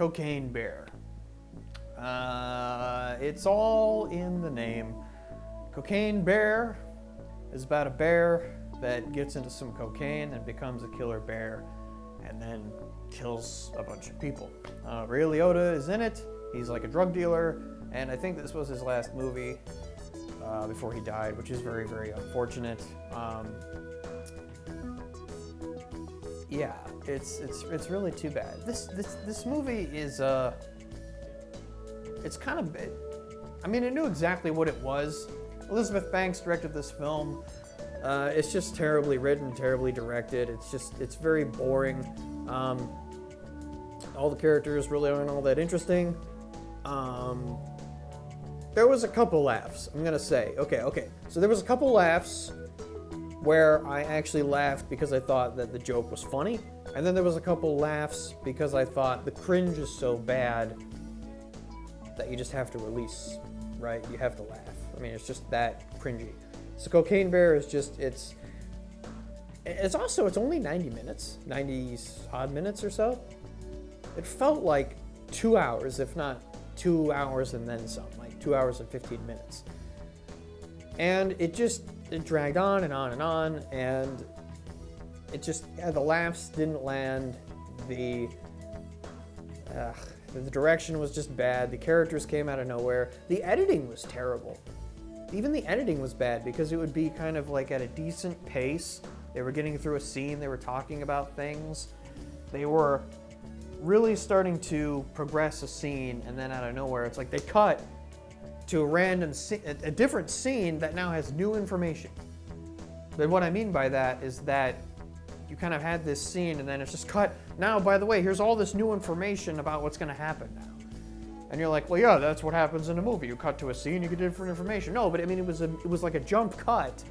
Cocaine Bear. It's all in the name. Cocaine Bear is about a bear that gets into some cocaine and becomes a killer bear and then kills a bunch of people. Ray Liotta is in it. He's like a drug dealer, and I think this was his last movie before he died, which is very, very unfortunate. Yeah, it's really too bad. This movie is it's kind of, I mean, it knew exactly what it was. Elizabeth Banks directed this film. It's just terribly written, terribly directed. It's very boring. All the characters really aren't all that interesting. There was a couple laughs, I'm gonna say. Okay. So there was a couple laughs where I actually laughed because I thought that the joke was funny. And then there was a couple laughs because I thought the cringe is so bad that you just have to release, right? You have to laugh. I mean, it's just that cringy. So Cocaine Bear is just, it's only 90 minutes, 90 odd minutes or so. It felt like 2 hours, if not 2 hours and then some, like 2 hours and 15 minutes. And it dragged on and on and on, and it just, the laughs didn't land, the direction was just bad, the characters came out of nowhere, the editing was terrible. Even the editing was bad because it would be kind of like at a decent pace. They were getting through a scene, they were talking about things, they were really starting to progress a scene, and then out of nowhere, it's like they cut to a different scene that now has new information. But what I mean by that is that you kind of had this scene and then it's just cut. Now, by the way, here's all this new information about what's going to happen now. And you're like, well, yeah, that's what happens in a movie. You cut to a scene, you get different information. No, but I mean, it was like a jump cut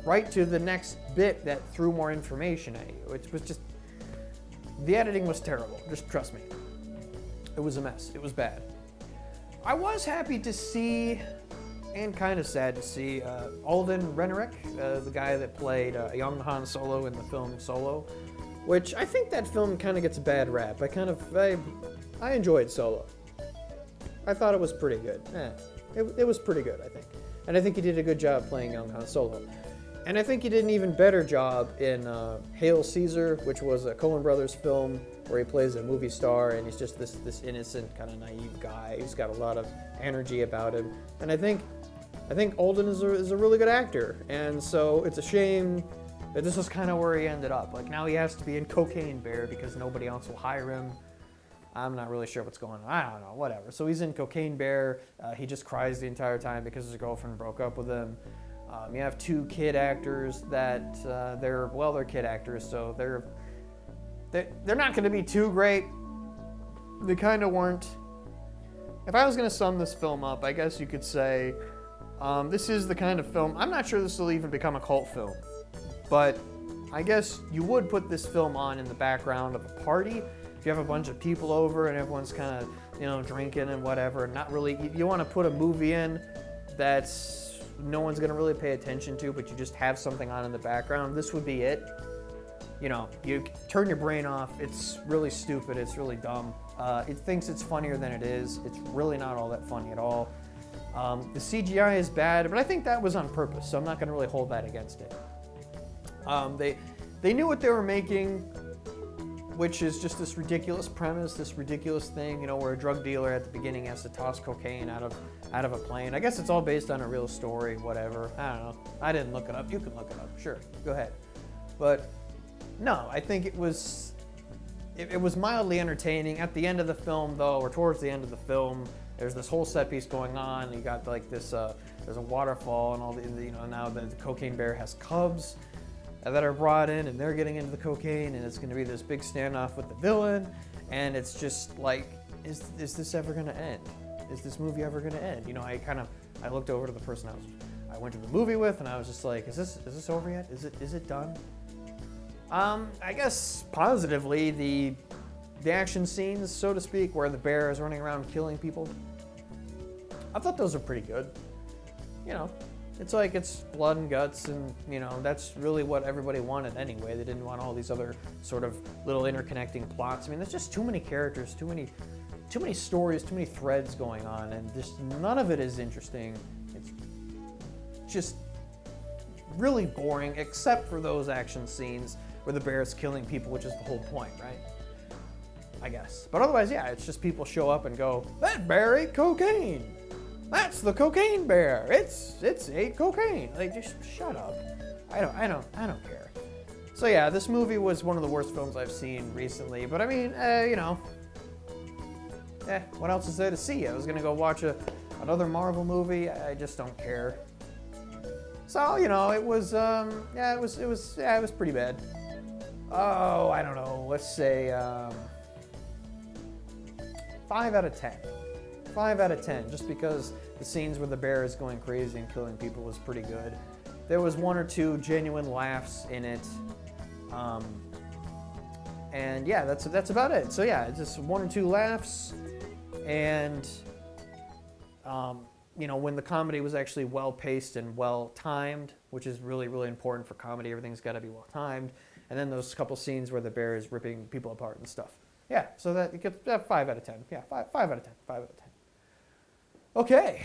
right to the next bit that threw more information at you. It was just, the editing was terrible. Just trust me. It was a mess. It was bad. I was happy to see, and kind of sad to see, Alden Ehrenreich, the guy that played young Han Solo in the film Solo, which I think that film kind of gets a bad rap. I enjoyed Solo. I thought it was pretty good. It was pretty good, I think. And I think he did a good job playing young Han Solo. And I think he did an even better job in Hail Caesar, which was a Coen Brothers film where he plays a movie star and he's just this innocent, kind of naive guy. He's got a lot of energy about him. And I think Alden is a really good actor. And so it's a shame that this was kind of where he ended up. Like, now he has to be in Cocaine Bear because nobody else will hire him. I'm not really sure what's going on. I don't know, whatever. So he's in Cocaine Bear. He just cries the entire time because his girlfriend broke up with him. You have two kid actors that they're kid actors, so they're not going to be too great. They kind of weren't. If I was going to sum this film up, I guess you could say this is the kind of film. I'm not sure this will even become a cult film, but I guess you would put this film on in the background of a party. If you have a bunch of people over and everyone's kind of, drinking and whatever, not really, you want to put a movie in that's no one's going to really pay attention to, but you just have something on in the background, this would be it. You turn your brain off. It's really stupid. It's really dumb. It thinks it's funnier than it is. It's really not all that funny at all. The CGI is bad, but I think that was on purpose, so I'm not going to really hold that against it. They knew what they were making, which is just this ridiculous premise, this ridiculous thing, where a drug dealer at the beginning has to toss cocaine out of a plane. I guess it's all based on a real story, whatever. I don't know. I didn't look it up. You can look it up. Sure, go ahead. But no, I think it was mildly entertaining. At the end of the film, though, or towards the end of the film, there's this whole set piece going on. You got like this, there's a waterfall and all the, now the Cocaine Bear has cubs that are brought in and they're getting into the cocaine, and it's going to be this big standoff with the villain, and it's just like, is this ever going to end? Is this movie ever going to end? I looked over to the person I went to the movie with, and I was just like, is this over yet? Is it done? I guess positively, the action scenes, so to speak, where the bear is running around killing people, I thought those were pretty good. It's like it's blood and guts, and that's really what everybody wanted anyway. They didn't want all these other sort of little interconnecting plots. I mean, there's just too many characters, too too many stories, too many threads going on, and just none of it is interesting. It's just really boring, except for those action scenes where the bear is killing people, which is the whole point, right? I guess. But otherwise, yeah, it's just people show up and go, that bear ate cocaine. That's the cocaine bear. It's ate cocaine. Like, just shut up. I don't care. So yeah, this movie was one of the worst films I've seen recently. But I mean, you know, what else is there to see? I was gonna go watch another Marvel movie. I just don't care. So you know, it was it was pretty bad. Oh, I don't know. Let's say 5 out of 10. 5 out of 10, just because the scenes where the bear is going crazy and killing people was pretty good. There was 1 or 2 genuine laughs in it. And yeah, that's about it. So yeah, just 1 or 2 laughs, and you know, when the comedy was actually well paced and well timed, which is really, really important for comedy. Everything's got to be well timed. And then those couple scenes where the bear is ripping people apart and stuff. Yeah, so that it gets 5 out of 10. Yeah, 5 out of 10. 5 out of 10. Okay.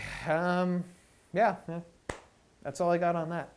Yeah, that's all I got on that.